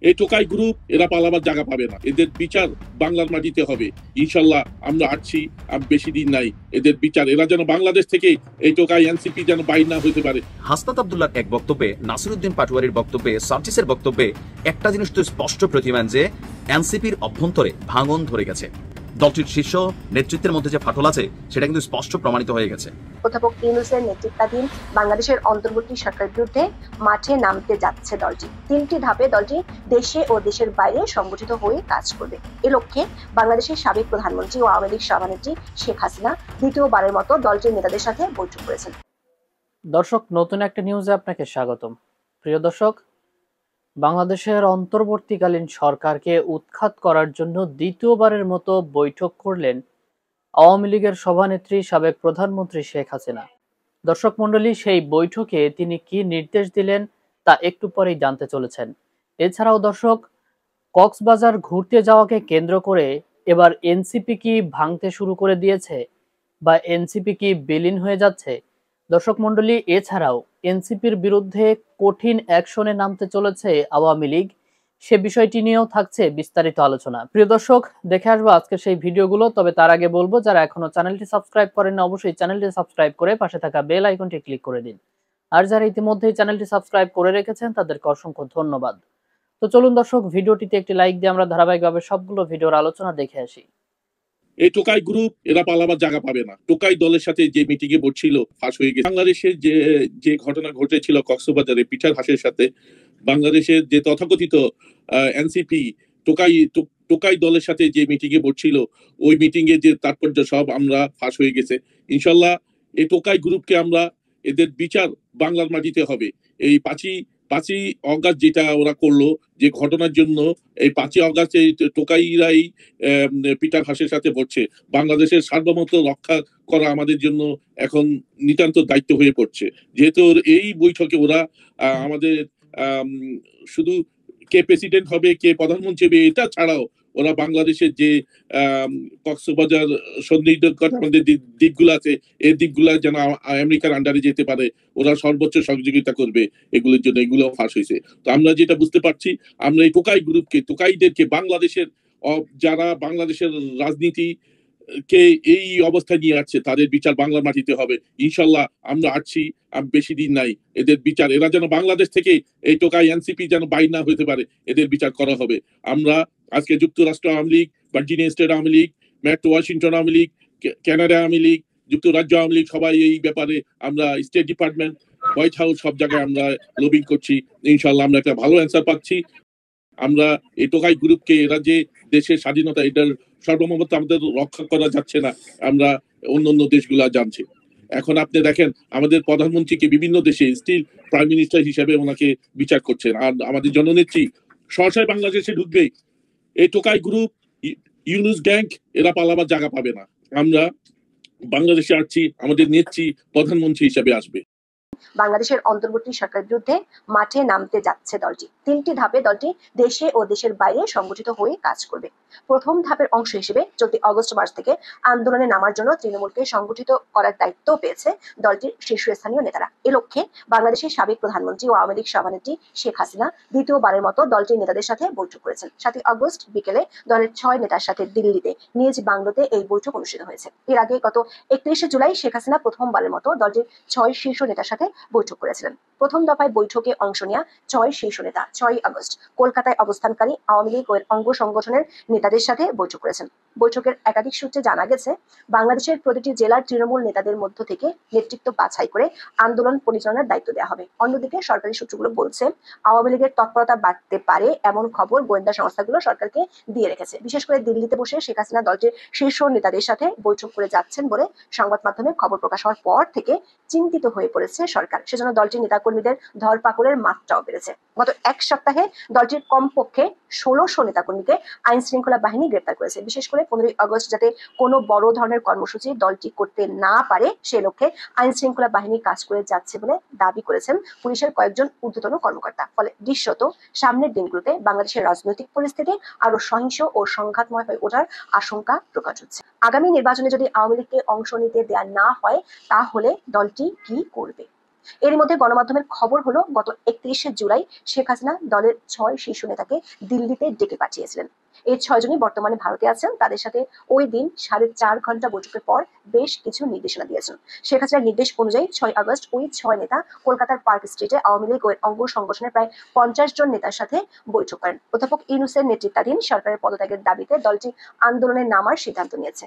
এই টোকাই গ্রুপ এরা পালাবার জায়গা পাবে না, এদের বিচার বাংলার মাটিতে হবে ইনশাল্লাহ। আমরা আসছি, বেশি দিন নাই, এদের বিচার। এরা যেন বাংলাদেশ থেকে এই টোকাই এনসিপি যেন বাইর না হতে পারে। হাসনাত আব্দুল্লাহর এক বক্তব্যে, নাসিরউদ্দিন পাটোয়ারির বক্তব্যে, সার্জিসের বক্তব্যে একটা জিনিস তো স্পষ্ট প্রতিমান যে এনসিপির অভ্যন্তরে ভাঙন ধরে গেছে। দলটির শীর্ষ নেতৃত্বের মধ্যে যে ফাটল আছে সেটা কিন্তু স্পষ্ট প্রমাণিত হয়ে গেছে। অধ্যাপক ইউনূসের নেতৃত্বাধীন বাংলাদেশের অন্তর্বর্তী সরকারের বিরুদ্ধে মাঠে নামতে যাচ্ছে দলটি। 3টি ধাপে দলটি দেশে ও দেশের বাইরে সংগঠিত হয়ে কাজ করবে। এ লক্ষ্যে বাংলাদেশের সাবেক প্রধানমন্ত্রী ও আওয়ামী লীগ সভানেত্রী শেখ হাসিনা দ্বিতীয়বারের মতো দলটির নেতাদের সাথে বৈঠক করেছেন। দর্শক, নতুন একটা নিউজে আপনাকে স্বাগতম। প্রিয় দর্শক, বাংলাদেশের অন্তর্বর্তীকালীন সরকারকে উৎখাত করার জন্য দ্বিতীয়বারের মতো বৈঠক করলেন আওয়ামী লীগের সভানেত্রী সাবেক প্রধানমন্ত্রী শেখ হাসিনা। দর্শক মণ্ডলী, সেই বৈঠকে তিনি কি নির্দেশ দিলেন তা একটু পরেই জানতে চলেছেন। এছাড়াও দর্শক, কক্সবাজার ঘুরতে যাওয়াকে কেন্দ্র করে এবার এনসিপি কি ভাঙতে শুরু করে দিয়েছে বা এনসিপি কি বিলীন হয়ে যাচ্ছে? দর্শক মণ্ডলী, এছাড়াও এনসিপির বিরুদ্ধে কঠিন অ্যাকশনে নামতে চলেছে আওয়ামী লীগ, সে বিষয়টি নিয়েও থাকছে বিস্তারিত আলোচনা। প্রিয় দর্শক, দেখে আসবো আজকের সেই ভিডিওগুলো। তবে তার আগে বলবো, যারা এখনো চ্যানেলটি সাবস্ক্রাইব করেন না, অবশ্যই চ্যানেলটি সাবস্ক্রাইব করে পাশে থাকা বেল আইকনটি ক্লিক করে দিন। আর যারা ইতিমধ্যেই চ্যানেলটি সাবস্ক্রাইব করে রেখেছেন তাদেরকে অসংখ্য ধন্যবাদ। তো চলুন দর্শক, ভিডিওটিতে একটি লাইক দিয়ে আমরা ধারাবাহিকভাবে সবগুলো ভিডিওর আলোচনা দেখে আসি। এই টোকাই গ্রুপ এরা পালাবার জায়গা পাবে না। টোকাই দলের সাথে যে মিটিং এ বসছিল ফাঁস হয়ে গেছে। বাংলাদেশের যে ঘটনা ঘটেছিল কক্সবাজারে পিঠার হাসের সাথে, বাংলাদেশের যে তথাকথিত এনসিপি টোকাই দলের সাথে যে মিটিং এ বসছিল, ওই মিটিং এ যে তাৎপর্য সব আমরা ফাঁস হয়ে গেছে। ইনশাল্লাহ এই টোকাই গ্রুপকে আমরা, এদের বিচার বাংলার মাটিতে হবে। এই 5ই অগাস্ট যেটা ওরা করলো, যে ঘটনার জন্য এই 5ই অগাস্ট এই টোকাইরাই পিটার হাসের সাথে পড়ছে। বাংলাদেশের সার্বভৌমত্ব রক্ষা করা আমাদের জন্য এখন নিতান্ত দায়িত্ব হয়ে পড়ছে। যেহেতু এই বৈঠকে ওরা আমাদের শুধু কে প্রেসিডেন্ট হবে, কে প্রধানমন্ত্রী হবে, এটা ছাড়াও ওরা বাংলাদেশের যে কক্সবাজার সন্নিহিত আমাদের দিকগুলো আছে, এই দিকগুলা যেন আমেরিকার আন্ডারে যেতে পারে, ওরা সর্বোচ্চ সহযোগিতা করবে এগুলোর জন্য। এগুলো ফাঁস হয়েছে। তো আমরা যেটা বুঝতে পারছি, আমরা এই টোকাইদেরকে বাংলাদেশের যারা বাংলাদেশের রাজনীতি কে এই অবস্থায় নিয়ে আসছে, তাদের বিচার বাংলার মাটিতে হবে ইনশাল্লাহ। আমরা আসছি, বেশি দিন নাই, এদের বিচার। এরা যেন বাংলাদেশ থেকে এই টোকাই এনসিপি যেন বাইর না হতে পারে, এদের বিচার করা হবে। আমরা আজকে যুক্তরাষ্ট্র আওয়ামী লীগ, ভার্জিনিয়া স্টেট আওয়ামী লীগ, ম্যাট ওয়াশিংটন আওয়ামী লীগ, কানাডা আওয়ামী লীগ, যুক্তরাজ্য আওয়ামী লীগ, সবাই এই ব্যাপারে আমরা স্টেট ডিপার্টমেন্ট, হোয়াইট হাউস, সব জায়গায় আমরা লবিং করছি। ইনশাল্লাহ আমরা একটা ভালো অ্যান্সার পাচ্ছি। আমরা এই টোকাই গ্রুপকে, এরা যে দেশের স্বাধীনতা, এটার সার্বভৌমত্ব আমাদের রক্ষা করা যাচ্ছে না, আমরা অন্য দেশগুলা জানছি। এখন আপনি দেখেন, আমাদের প্রধানমন্ত্রীকে বিভিন্ন দেশে স্টিল প্রাইম মিনিস্টার হিসেবে ওনাকে বিচার করছেন। আর আমাদের জননেত্রী সরাসরি বাংলাদেশে ঢুকবে। এই টোকাই গ্রুপ, ইউনুস গ্যাং, এরা পালাবার জায়গা পাবে না। আমরা বাংলাদেশে আসছি, আমাদের নেত্রী প্রধানমন্ত্রী হিসেবে আসবে। বাংলাদেশের অন্তর্বর্তী সরকারের বিরুদ্ধে মাঠে নামতে যাচ্ছে দলটি। 3টি ধাপে দলটি দেশে ও দেশের বাইরে সংগঠিত হয়ে কাজ করবে। প্রথম ধাপের অংশ হিসেবে চলতি অগস্ট মাস থেকে আন্দোলনে নামার জন্য তৃণমূলকে সংগঠিত করার দায়িত্ব পেয়েছে দলটির শীর্ষস্থানীয় নেতারা। এ লক্ষ্যে বাংলাদেশের সাবেক প্রধানমন্ত্রী ও আওয়ামী লীগ সভানেত্রী শেখ হাসিনা দ্বিতীয়বারের মতো দলটির নেতাদের সাথে বৈঠক করেছেন। 7ই অগস্ট বিকেলে দলের 6 নেতার সাথে দিল্লিতে নিজ বাংলোতে এই বৈঠক অনুষ্ঠিত হয়েছে। এর আগে গত 31শে জুলাই শেখ হাসিনা প্রথমবারের মতো দলটির 6 শীর্ষ নেতার সাথে বৈঠক করেছিলেন। প্রথম দফায় বৈঠকে অংশ নেওয়া 6 শীর্ষ নেতা 6ই আগস্ট কলকাতায় অবস্থানকারী আওয়ামী লীগ ও অঙ্গ সংগঠনের নেতাদের সাথে বৈঠক করেছেন। বৈঠকের একাধিক সূত্রে জানা গেছে, বাংলাদেশের প্রতিটি জেলার তৃণমূল নেতাদের মধ্য থেকে নেতৃত্ব বাছাই করে আন্দোলন পরিচালনার দায়িত্ব দেওয়া হবে। অন্যদিকে সরকারি সূত্রগুলো বলছে, আওয়ামী লীগের তৎপরতা বাড়তে পারে এমন খবর গোয়েন্দা সংস্থাগুলো সরকারকে দিয়ে রেখেছে। বিশেষ করে দিল্লিতে বসে শেখ হাসিনা দলটির শীর্ষ নেতাদের সাথে বৈঠক করে যাচ্ছেন বলে সংবাদ মাধ্যমে খবর প্রকাশ হওয়ার পর থেকে চিন্তিত হয়ে পড়েছে সরকার। সেজন্য দলটির নেতাকর্মীদের ধরপাকড়ের মাত্রাও বেড়েছে। গত এক সপ্তাহে দলটির কমপক্ষে 1600 নেতাকর্মীকে আইন শৃঙ্খলা বাহিনী গ্রেপ্তার করেছে। বিশেষ করে 15ই আগস্ট যাতে কোনো বড় ধরনের কর্মসূচি দলটি করতে না পারে, সে লক্ষ্যে আইন শৃঙ্খলা বাহিনী কাজ করে যাচ্ছে বলে দাবি করেছেন পুলিশের কয়েকজন ঊর্ধ্বতন কর্মকর্তা। ফলে দৃশ্যত সামনের দিনগুলোতে বাংলাদেশের রাজনৈতিক পরিস্থিতি আরো সহিংস ও সংঘাতময় হয়ে ওঠার আশঙ্কা প্রকাশ হচ্ছে। আগামী নির্বাচনে যদি আওয়ামী লীগকে অংশ নিতে দেয়া না হয়, তাহলে দলটি কি করবে? এর মধ্যে গণমাধ্যমের খবর হলো গত 31শে জুলাই শেখ হাসিনা দলের 6 শীর্ষ নেতাকে দিল্লিতে ডেকে পাঠিয়েছিলেন। এই 6 জনই বর্তমানে ভারতে আছেন। তাদের সাথে ওই দিন 4.5 ঘন্টা বৈঠকের পর বেশ কিছু নির্দেশনা দিয়েছেন। শেখ হাসিনার নির্দেশ অনুযায়ী 6 আগস্ট ওই 6 নেতা কলকাতার পার্ক স্ট্রিটে আওয়ামী লীগ ও অঙ্গ সংগঠনের প্রায় 50 জন নেতার সাথে বৈঠক করেন। অধ্যাপক ইউনূসের নেতৃত্বাধীন সরকারের পদত্যাগের দাবিতে দলটি আন্দোলনে নামার সিদ্ধান্ত নিয়েছে।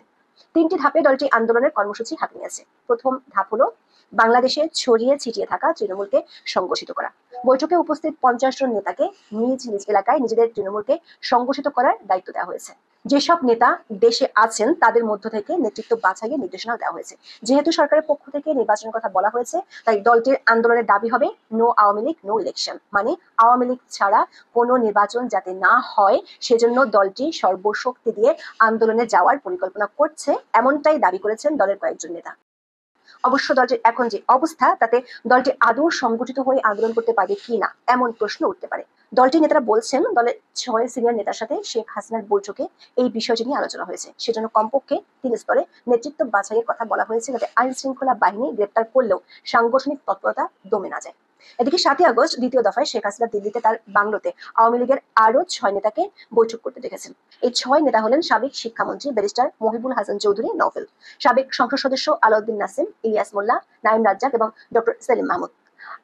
3টি ধাপে দলটি আন্দোলনের কর্মসূচি হাতে নিয়েছে। প্রথম ধাপ হলো বাংলাদেশে ছড়িয়ে ছিটিয়ে থাকা তৃণমূলকে সংগঠিত করা। বৈঠকে উপস্থিত 50 জন নেতাকে নিজ নিজ এলাকায় নিজেদের তৃণমূলকে সংগঠিত করার দায়িত্ব দেওয়া হয়েছে। যেসব নেতা দেশে আছেন তাদের মধ্য থেকে নেতৃত্ব বাছাইয়ের নির্দেশনা দেওয়া হয়েছে। যেহেতু সরকারের পক্ষ থেকে নির্বাচনের কথা বলা হয়েছে, তাই দলটির আন্দোলনের দাবি হবে no Awami League no election, মানে আওয়ামী লীগ ছাড়া কোনো নির্বাচন যাতে না হয় সেজন্য দলটি সর্বশক্তি দিয়ে আন্দোলনে যাওয়ার পরিকল্পনা করছে, এমনটাই দাবি করেছেন দলের কয়েকজন নেতা। অবশ্য দলটির এখন যে অবস্থা তাতে দলটি আদৌ সংগঠিত হয়ে আন্দোলন করতে পারবে কিনা এমন প্রশ্ন উঠতে পারে। দলটির নেতারা বলছেন দলের 6 সিনিয়র নেতার সাথে শেখ হাসিনার বৈঠকে এই বিষয়টি নিয়ে আলোচনা হয়েছে। সেজন্য কমপক্ষে 3 স্তরে নেতৃত্ব বাছাইয়ের কথা বলা হয়েছে, যাতে আইন শৃঙ্খলা বাহিনী গ্রেপ্তার করলেও সাংগঠনিক তৎপরতা দমে না যায়। এদিকে 7 আগস্ট দ্বিতীয় দফায় শেখ হাসিনা দিল্লিতে তার বাংলোতে আওয়ামী লীগের আরো 6 নেতাকে বৈঠক করতে দেখেছেন। এই 6 নেতা হলেন সাবেক শিক্ষামন্ত্রী ব্যারিস্টার মহিবুল হাসান চৌধুরী নওফেল, সাবেক সংসদ সদস্য আলাউদ্দিন নাসিম, ইলিয়াস মোল্লা, নাইম রাজ্জাক এবং ডক্টর সেলিম মাহমুদ।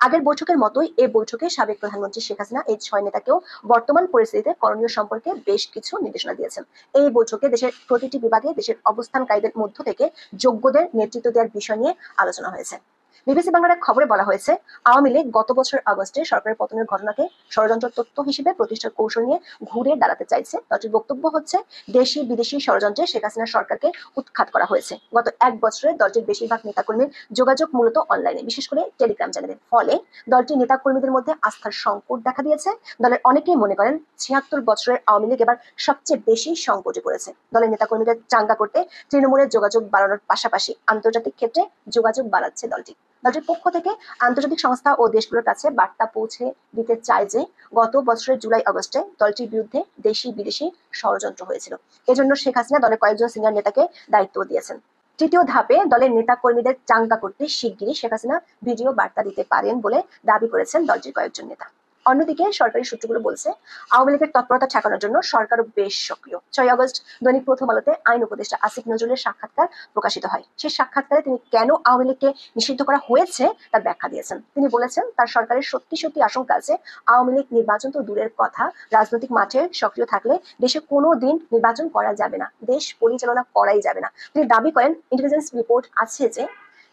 আগের বৈঠকের মতোই এই বৈঠকে সাবেক প্রধানমন্ত্রী শেখ হাসিনা এই 6 নেতাকেও বর্তমান পরিস্থিতিতে করণীয় সম্পর্কে বেশ কিছু নির্দেশনা দিয়েছেন। এই বৈঠকে দেশের প্রতিটি বিভাগে দেশের অবস্থানকারীদের মধ্য থেকে যোগ্যদের নেতৃত্ব দেওয়ার বিষয় নিয়ে আলোচনা হয়েছে। বিবিসি বাংলার এক খবরে বলা হয়েছে, আওয়ামী লীগ গত বছর আগস্টে সরকারের পতনের ঘটনাকে ষড়যন্ত্র তত্ত্ব হিসেবে প্রতিষ্ঠার কৌশল নিয়ে ঘুরে দাঁড়াতে চাইছে। দলটির বক্তব্য হচ্ছে, দেশি বিদেশি ষড়যন্ত্রে শেখ হাসিনা সরকারকে উৎখাত করা হয়েছে। গত 1 বছরে দলটির বেশিরভাগ নেতাকর্মীর যোগাযোগ মূলত অনলাইনে, বিশেষ করে টেলিগ্রাম চ্যানেলে। ফলে দলটির নেতাকর্মীদের মধ্যে আস্থার সংকট দেখা দিয়েছে। দলের অনেকেই মনে করেন 76 বছরের আওয়ামী লীগ এবার সবচেয়ে বেশি সংকটে পড়েছে। দলের নেতাকর্মীদের চাঙ্গা করতে তৃণমূলের যোগাযোগ বাড়ানোর পাশাপাশি আন্তর্জাতিক ক্ষেত্রে যোগাযোগ বাড়াচ্ছে দলটি। দলটির পক্ষ থেকে আন্তর্জাতিক সংস্থা ও দেশগুলোর কাছে বার্তা পৌঁছে দিতে চায় যে গত বছরের জুলাই আগস্টে দলটির বিরুদ্ধে দেশি বিদেশি ষড়যন্ত্র হয়েছিল। এজন্য শেখ হাসিনা দলের কয়েকজন সিনিয়র নেতাকে দায়িত্ব দিয়েছেন। তৃতীয় ধাপে দলের নেতা কর্মীদের চাঙ্গা করতে শিগগিরই শেখ হাসিনা ভিডিও বার্তা দিতে পারেন বলে দাবি করেছেন দলটির কয়েকজন নেতা। অন্যদিকে সরকারি সূত্রগুলো বলছে, আওয়ামী লীগের তৎপরতা ঠেকানোর জন্য সরকারও বেশ সক্রিয়। 6 আগস্ট দৈনিক প্রথম আলোতে আইন উপদেষ্টা আসিফ নজরুলের সাক্ষাৎকার প্রকাশিত হয়। সেই সাক্ষাৎকারে তিনি কেন আওয়ামী লীগকে নিষিদ্ধ করা হয়েছে তার ব্যাখ্যা দিয়েছেন। তিনি বলেছেন, তার সরকারের সত্যি সত্যি আশঙ্কা আছে আওয়ামী লীগ নির্বাচন তো দূরের কথা, রাজনৈতিক মাঠে সক্রিয় থাকলে দেশে কোনো দিন নির্বাচন করা যাবে না, দেশ পরিচালনা করাই যাবে না। তিনি দাবি করেন, ইন্টেলিজেন্স রিপোর্ট আছে যে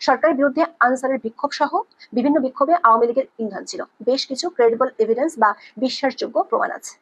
সরকারের বিরুদ্ধে আনসারের বিক্ষোভ সহ বিভিন্ন বিক্ষোভে আওয়ামী লীগের ইন্ধন ছিল। বেশ কিছু ক্রেডিবল এভিডেন্স বা বিশ্বাসযোগ্য প্রমাণ আছে।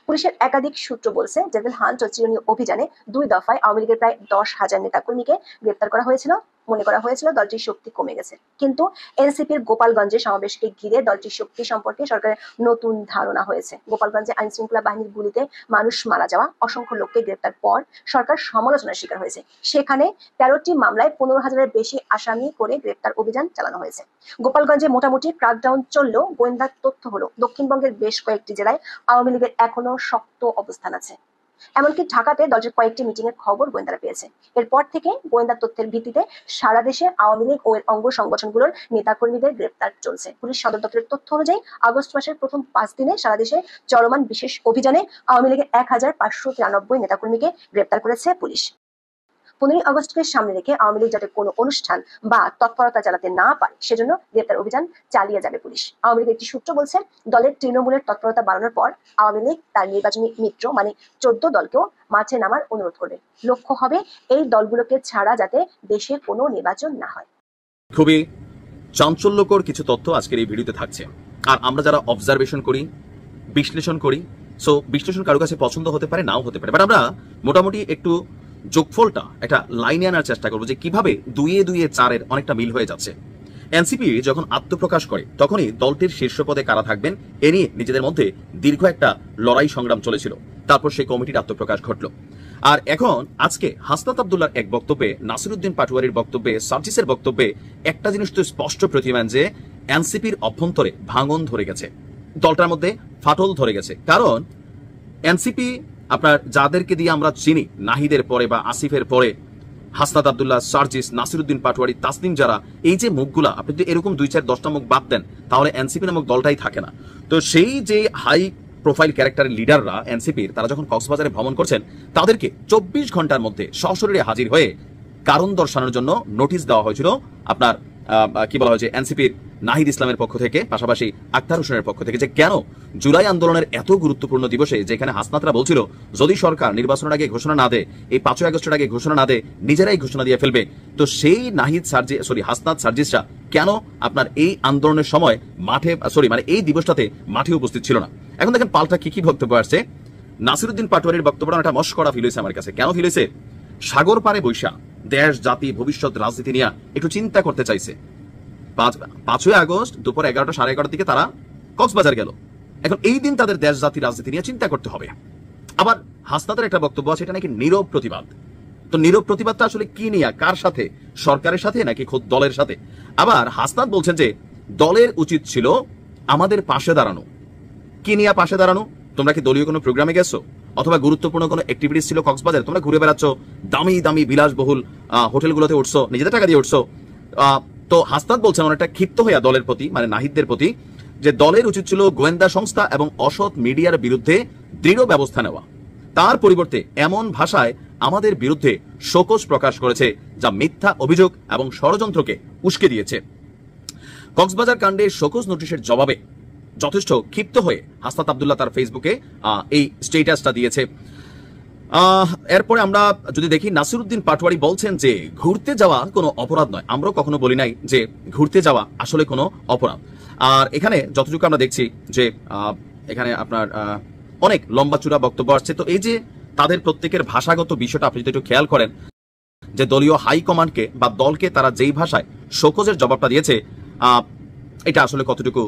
পুলিশের একাধিক সূত্র বলছে, ডেভিল হান্ট ও চিরুনি অভিযানে 2 দফায় আওয়ামী লীগের প্রায় 10,000 নেতাকর্মীকে গ্রেপ্তার করা হয়েছিল। মনে করা হয়েছিল দলটির শক্তি কমে গেছে, কিন্তু এনসিপির গোপালগঞ্জে সমাবেশকে ঘিরে দলটির শক্তি সম্পর্কে সরকারের নতুন ধারণা হয়েছে। গোপালগঞ্জে আইন শৃঙ্খলা বাহিনীর গুলিতে মানুষ মারা যাওয়া, অসংখ্য লোককে গ্রেপ্তার পর সরকার সমালোচনার শিকার হয়েছে। সেখানে 13টি মামলায় 15,000-এর বেশি আসামি করে গ্রেপ্তার অভিযান চালানো হয়েছে। গোপালগঞ্জে মোটামুটি ক্র্যাকডাউন চললেও গোয়েন্দার তথ্য হলো দক্ষিণবঙ্গের বেশ কয়েকটি জেলায় আওয়ামী লীগের এখনো শক্ত অবস্থান আছে। এমনকি ঢাকাতে দলটির কয়েকটি মিটিং এর খবর গোয়েন্দারা পেয়েছে। এরপর থেকে গোয়েন্দা তথ্যের ভিত্তিতে সারা দেশে আওয়ামী লীগ ও এর অঙ্গ সংগঠনগুলোর নেতাকর্মীদের গ্রেপ্তার চলছে। পুলিশ সদর দপ্তরের তথ্য অনুযায়ী আগস্ট মাসের প্রথম 5 দিনে সারা দেশে চলমান বিশেষ অভিযানে আওয়ামী লীগের 1593 নেতাকর্মীকে গ্রেপ্তার করেছে পুলিশ। 15 আগস্টকে সামনে রেখে আওয়ামী লীগ যাতে কোনো অনুষ্ঠান বা তৎপরতা চালাতে না পারে সেজন্য গ্রেপ্তার অভিযান চালিয়ে যাবে পুলিশ। আওয়ামী লীগের একটি সূত্র বলছে, দলের তৃণমূলের তৎপরতা বাড়ানোর পর আওয়ামী লীগ তার নির্বাচনী মিত্র মানে 14 দলকেও মাঠে নামার অনুরোধ করবে। লক্ষ্য হবে এই দলগুলোকে ছাড়া যাতে দেশে কোনো নির্বাচন না হয়। খুবই চাঞ্চল্যকর কিছু তথ্য আজকের এই ভিডিওতে থাকছে। আর আমরা যারা অবজারভেশন করি, বিশ্লেষণ করি, সো বিশ্লেষণ কারো কাছে পছন্দ হতে পারে, নাও হতে পারে, বাট আমরা মোটামুটি একটু যোগফলটা একটা লাইনে আনার চেষ্টা করবো যে কিভাবে 2-2 4-এর অনেকটা মিল হয়ে যাচ্ছে। এনসিপি যখন আত্মপ্রকাশ করে তখনই দলটির শীর্ষ পদে কারা থাকবেন এ নিয়ে নিজেদের মধ্যে দীর্ঘ একটা লড়াই সংগ্রাম চলেছিল। তারপর সেই কমিটির আত্মপ্রকাশ ঘটল। আর এখন আজকে হাসনাত আব্দুল্লাহর এক বক্তব্যে, নাসিরউদ্দিন পাটোয়ারির বক্তব্যে, সার্জিসের বক্তব্যে একটা জিনিস তো স্পষ্ট প্রতিমান যে এনসিপির অভ্যন্তরে ভাঙন ধরে গেছে, দলটার মধ্যে ফাটল ধরে গেছে। কারণ এনসিপি আপনার যাদেরকে দিয়ে আমরা চিনি, নাহিদের পরে বা আসিফের পরে হাসনাত আব্দুল্লাহ, সার্জিস, নাসিরউদ্দিন পাটোয়ারি, তাসনিম যারা, এই যে মুখগুলা, আপনি যদি এরকম 2-4-10টা মুখ বাদ দেন তাহলে এনসিপি নামক দলটাই থাকে না। তো সেই যে হাই প্রোফাইল ক্যারেক্টারের লিডাররা এনসিপির, তারা যখন কক্সবাজারে ভ্রমণ করছেন তাদেরকে 24 ঘন্টার মধ্যে সশরীরে হাজির হয়ে কারণ দর্শানোর জন্য নোটিশ দেওয়া হয়েছিল আপনার কি বলা হয়েছে এনসিপির নাহিদ ইসলামের পক্ষ থেকে, পাশাপাশি আক্তার হোসেনের পক্ষ থেকে, যে কেন জুলাই আন্দোলনের এত গুরুত্বপূর্ণ দিবসে যেখানে হাসনাতরা বলছিল যদি সরকার নির্বাচনের আগে ঘোষণা না দেয়, এই 5 আগস্টের আগে ঘোষণা না দেয়, নিজেরাই ঘোষণা দিয়ে ফেলবে। তো সেই হাসনাত সার্জিসরা কেন আপনার এই আন্দোলনের সময় মাঠে এই দিবসটাতে মাঠে উপস্থিত ছিল না? এখন দেখেন পাল্টা কি বক্তব্য আসছে। নাসিরউদ্দিন পাটোয়ারির বক্তব্যটা একটা মস্করা ফিল হয়েছে আমার কাছে। কেন ফিল হয়েছে? সাগর পারে বৈশা দেশ, জাতি, ভবিষ্যৎ, রাজনীতি নিয়ে একটু চিন্তা করতে চাইছে। 5ই আগস্ট দুপুর 11টা 11:30 দিকে তারা কক্সবাজার গেল। এখন এই দিন তাদের দেশ, জাতি, রাজনীতি নিয়ে চিন্তা করতে হবে। আবার হাসনাতের একটা বক্তব্য আছে, এটা নাকি নীরব প্রতিবাদ। তো নীরব প্রতিবাদটা আসলে কি নিয়ে, কার সাথে? সরকারের সাথে নাকি খোদ দলের সাথে? আবার হাসনাত বলছেন যে দলের উচিত ছিল আমাদের পাশে দাঁড়ানো। কি নিয়ে পাশে দাঁড়ানো? তোমরা কি দলীয় কোনো প্রোগ্রামে গেছো, অথবা গুরুত্বপূর্ণ কোনো অ্যাক্টিভিটিস ছিল কক্সবাজারে? তোমরা ঘুরে বেড়াচ্ছ, দামি দামি বিলাসবহুল হোটেলগুলোতে উঠছো, নিজেদের টাকা দিয়ে উঠছো। তো হাসনাত বলছেন অনেকটা ক্ষিপ্ত হইয়া দলের প্রতি, মানে নাহিদদের প্রতি, যে দলের উচিত ছিল গোয়েন্দা সংস্থা এবং অসৎ মিডিয়ার বিরুদ্ধে দৃঢ় ব্যবস্থা নেওয়া। তার পরিবর্তে এমন ভাষায় আমাদের বিরুদ্ধে শোকজ প্রকাশ করেছে যা মিথ্যা অভিযোগ এবং ষড়যন্ত্রকে উস্কে দিয়েছে। কক্সবাজার কাণ্ডে শোকজ নোটিশের জবাবে যথেষ্ট ক্ষিপ্ত হয়ে হাসনাত আব্দুল্লাহ তার ফেসবুকে এই স্টেটাসটা দিয়েছে। এরপরে আমরা যদি দেখি, নাসিরউদ্দিন পাটোয়ারি বলছেন যে ঘুরতে যাওয়া কোনো অপরাধ নয়। আমরাও কখনো বলি নাই যে ঘুরতে যাওয়া আসলে কোনো অপরাধ। আর এখানে যতটুকু আমরা দেখছি যে এখানে আপনার অনেক লম্বা চূড়া বক্তব্য আসছে। তো এই যে তাদের প্রত্যেকের ভাষাগত বিষয়টা আপনি যদি একটু খেয়াল করেন, যে দলীয় হাইকমান্ডকে বা দলকে তারা যেই ভাষায় শোকজের জবাবটা দিয়েছে, এটা আসলে কতটুকু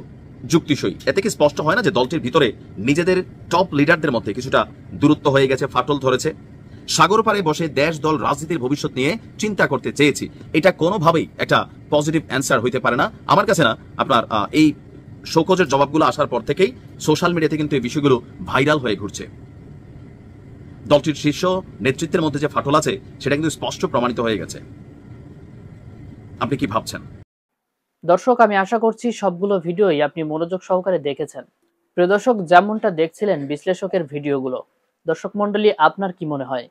যুক্তিসই? এতে কি স্পষ্ট হয় না যে দলটির ভিতরে নিজেদের টপ লিডারদের মধ্যে কিছুটা দূরত্ব হয়ে গেছে, ফাটল ধরেছে? সাগর পাড়ে বসে দেশ, দল, রাজনীতির ভবিষ্যৎ নিয়ে চিন্তা করতে চেয়েছি, এটা কোনোভাবেই একটা পজিটিভ অ্যান্সার হইতে পারে না আমার কাছে। না আপনার এই শোকজের জবাবগুলো আসার পর থেকেই সোশ্যাল মিডিয়াতে কিন্তু এই বিষয়গুলো ভাইরাল হয়ে ঘুরছে। দলটির শীর্ষ নেতৃত্বের মধ্যে যে ফাটল আছে সেটা কিন্তু স্পষ্ট প্রমাণিত হয়ে গেছে। আপনি কি ভাবছেন? দর্শক, আমি আশা করছি সবগুলো ভিডিওই আপনি মনোযোগ সহকারে দেখেছেন। প্রিয় দর্শক, যেমনটা দেখছিলেন বিশ্লেষকের ভিডিওগুলো, দর্শক মণ্ডলী, আপনার কি মনে হয়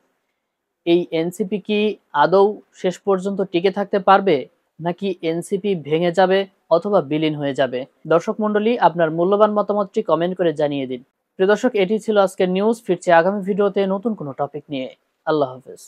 এই এনসিপি কি আদৌ শেষ পর্যন্ত টিকে থাকতে পারবে, নাকি এনসিপি ভেঙে যাবে অথবা বিলীন হয়ে যাবে? দর্শক মণ্ডলী, আপনার মূল্যবান মতামতটি কমেন্ট করে জানিয়ে দিন। প্রিয় দর্শক, এটি ছিল আজকের নিউজ। ফিরছি আগামী ভিডিওতে নতুন কোনো টপিক নিয়ে। আল্লাহ হাফেজ।